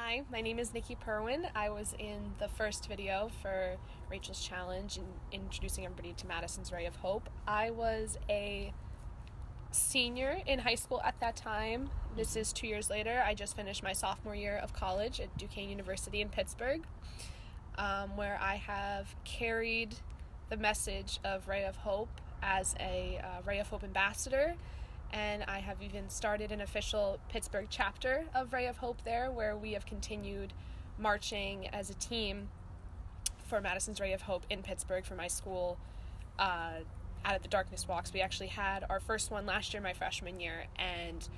Hi, my name is Nikki. I was in the first video for Rachel's Challenge and introducing everybody to Madison's Ray of Hope. I was a senior in high school at that time. This is 2 years later. I just finished my sophomore year of college at Duquesne University in Pittsburgh, where I have carried the message of Ray of Hope as a Ray of Hope ambassador. And I have even started an official Pittsburgh chapter of Ray of Hope there, where we have continued marching as a team for Madison's Ray of Hope in Pittsburgh for my school out of the Darkness Walks. We actually had our first one last year, my freshman year, and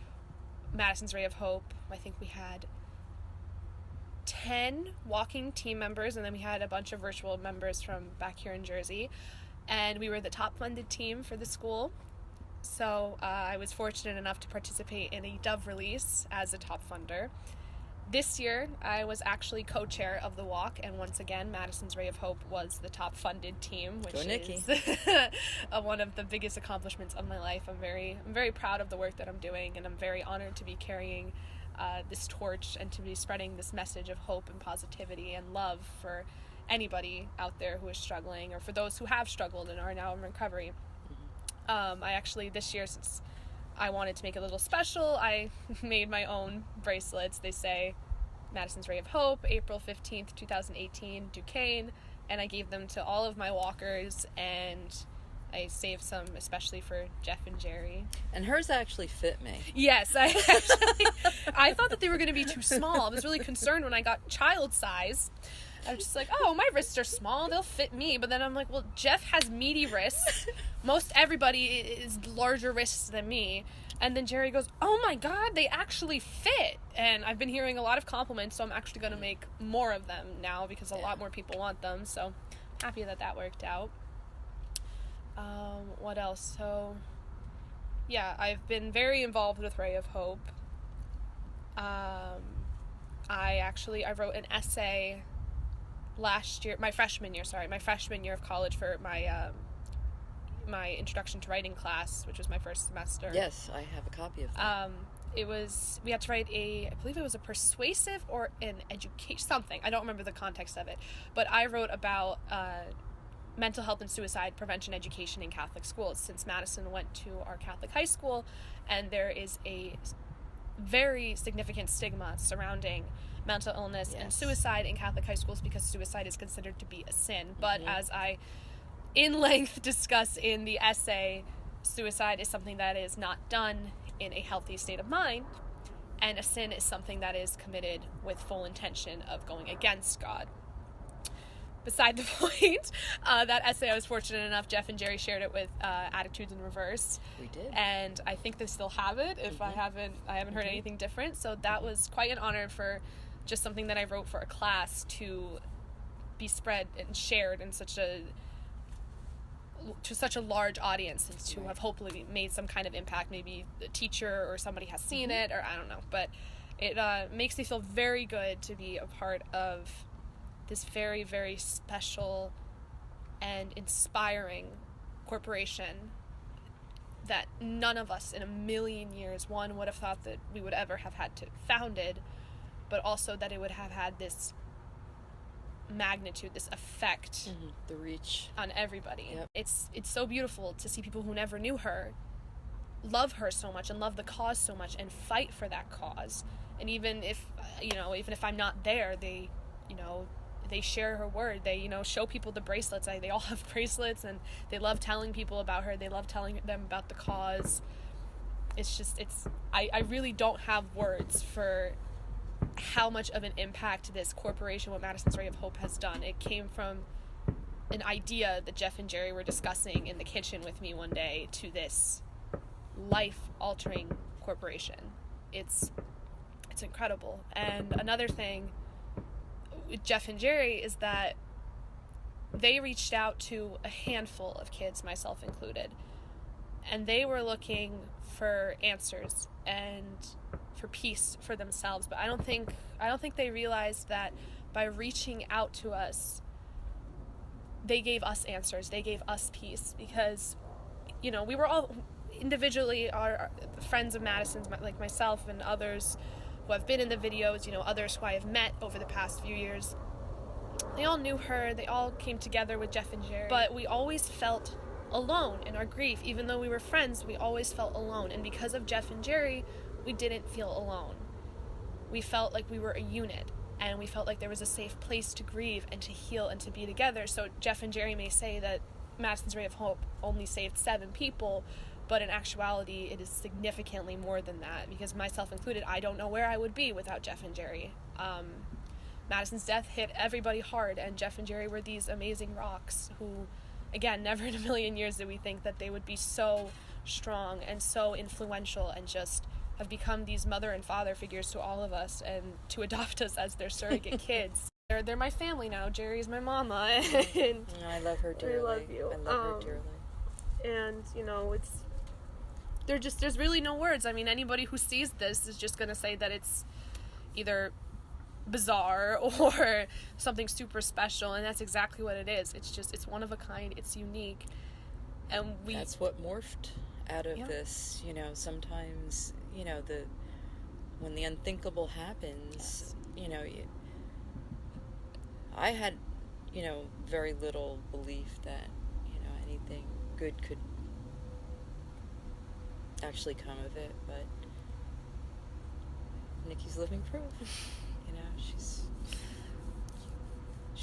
Madison's Ray of Hope, I think we had 10 walking team members, and then we had a bunch of virtual members from back here in Jersey, and we were the top funded team for the school. So I was fortunate enough to participate in a Dove release as a top funder. This year, I was actually co-chair of the walk, and once again, Madison's Ray of Hope was the top funded team, which is one of the biggest accomplishments of my life. I'm very proud of the work that I'm doing, and I'm very honored to be carrying this torch and to be spreading this message of hope and positivity and love for anybody out there who is struggling, or for those who have struggled and are now in recovery. I actually, this year, since I wanted to make it a little special, I made my own bracelets. They say Madison's Ray of Hope, April 15th, 2018, Duquesne, and I gave them to all of my walkers, and I saved some especially for Jeff and Jerry. And hers actually fit me. Yes, I thought that they were going to be too small. I was really concerned when I got child size. I was just like, oh, my wrists are small, they'll fit me. But then I'm like, well, Jeff has meaty wrists. Most everybody is larger wrists than me. And then Jerry goes, oh my God, they actually fit. And I've been hearing a lot of compliments, so I'm actually going to make more of them now because a lot more people want them. So I'm happy that that worked out. What else? So, yeah, I've been very involved with Ray of Hope. I wrote an essay last year, my freshman year of college for my my introduction to writing class, which was my first semester. Yes, I have a copy of that. We had to write I believe it was a persuasive or an education, something. I don't remember the context of it, but I wrote about mental health and suicide prevention education in Catholic schools, since Madison went to our Catholic high school, and there is a very significant stigma surrounding mental illness and suicide in Catholic high schools because suicide is considered to be a sin. But as I in length discuss in the essay, suicide is something that is not done in a healthy state of mind, and a sin is something that is committed with full intention of going against God. Beside the point, that essay, I was fortunate enough, Jeff and Jerry shared it with Attitudes in Reverse. We did. And I think they still have it, if I haven't heard anything different. So that was quite an honor for just something that I wrote for a class to be spread and shared in such a large audience, and to have hopefully made some kind of impact. Maybe the teacher or somebody has seen it, or I don't know. But it makes me feel very good to be a part of this very, very special and inspiring corporation that none of us in a million years, one, would have thought that we would ever have had to founded, but also that it would have had this magnitude, this effect, the reach on everybody. Yep. It's so beautiful to see people who never knew her love her so much and love the cause so much and fight for that cause. And even if I'm not there, they share her word. They, show people the bracelets. They all have bracelets, and they love telling people about her. They love telling them about the cause. I really don't have words for how much of an impact this corporation, what Madison's Ray of Hope has done. It came from an idea that Jeff and Jerry were discussing in the kitchen with me one day to this life-altering corporation. It's incredible. And another thing with Jeff and Jerry is that they reached out to a handful of kids, myself included, and they were looking for answers and for peace for themselves. But I don't think they realized that by reaching out to us, they gave us answers. They gave us peace, because we were all individually our friends of Madison's, like myself and others who have been in the videos, you know, others who I have met over the past few years, they all knew her, they all came together with Jeff and Jerry, but we always felt alone in our grief. Even though we were friends, we always felt alone, and because of Jeff and Jerry, we didn't feel alone. We felt like we were a unit, and we felt like there was a safe place to grieve and to heal and to be together. So Jeff and Jerry may say that Madison's Ray of Hope only saved 7 people, but in actuality, it is significantly more than that, because myself included, I don't know where I would be without Jeff and Jerry. Madison's death hit everybody hard, and Jeff and Jerry were these amazing rocks who, again, never in a million years did we think that they would be so strong and so influential and just have become these mother and father figures to all of us and to adopt us as their surrogate kids. They're my family now. Jerry's my mama. And I love her dearly. I love you. I love her dearly. And, you know, there's really no words. I mean, anybody who sees this is just going to say that it's either bizarre or something super special, and that's exactly what it is. It's one of a kind, it's unique, and that's what morphed out of this. You know, sometimes, you know, when the unthinkable happens, you know, I had, you know, very little belief that, you know, anything good could actually come of it, but Nikki's living proof. You know, she's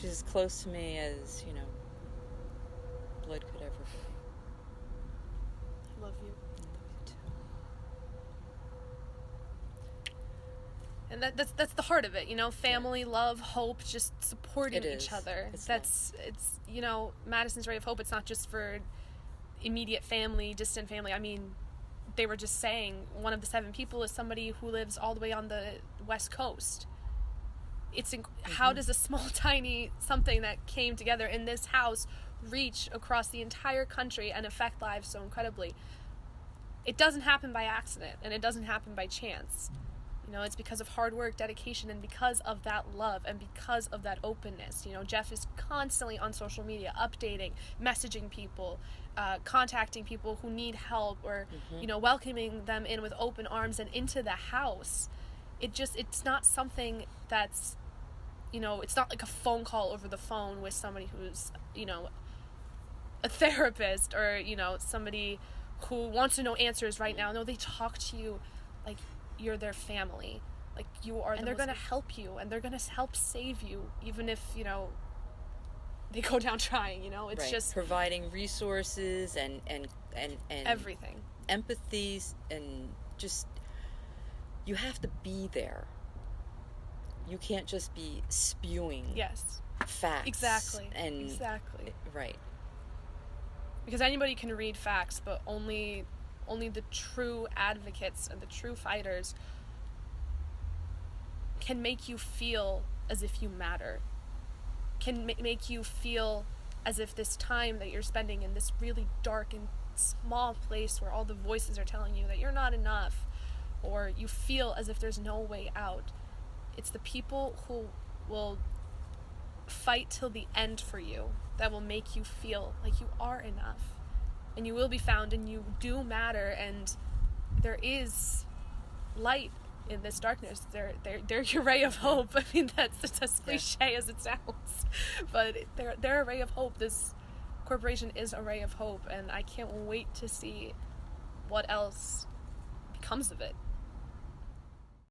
as close to me as, you know, blood could ever be. I love you. I love you too. And that's the heart of it, you know, family, love, hope, just supporting each other. It's you know, Madison's Ray of Hope, it's not just for immediate family, distant family. I mean, they were just saying one of the 7 people is somebody who lives all the way on the West Coast. How does a small, tiny something that came together in this house reach across the entire country and affect lives so incredibly? It doesn't happen by accident, and it doesn't happen by chance. You know, it's because of hard work, dedication, and because of that love, and because of that openness. You know, Jeff is constantly on social media, updating, messaging people, contacting people who need help, or, you know, welcoming them in with open arms and into the house. It's not something that's, you know, it's not like a phone call over the phone with somebody who's, you know, a therapist, or, you know, somebody who wants to know answers right now. No, they talk to you like you're their family, like you are, and they're going to help you, and they're going to help save you, even if, you know, they go down trying, you know. It's just providing resources and everything, empathies, and just, you have to be there. You can't just be spewing facts. Exactly. Right. Because anybody can read facts, but only the true advocates and the true fighters can make you feel as if you matter, can make you feel as if this time that you're spending in this really dark and small place where all the voices are telling you that you're not enough, or you feel as if there's no way out. It's the people who will fight till the end for you that will make you feel like you are enough, and you will be found, and you do matter, and there is light in this darkness. They're your ray of hope. I mean, it's as cliche as it sounds, but they're a ray of hope. This corporation is a ray of hope, and I can't wait to see what else becomes of it.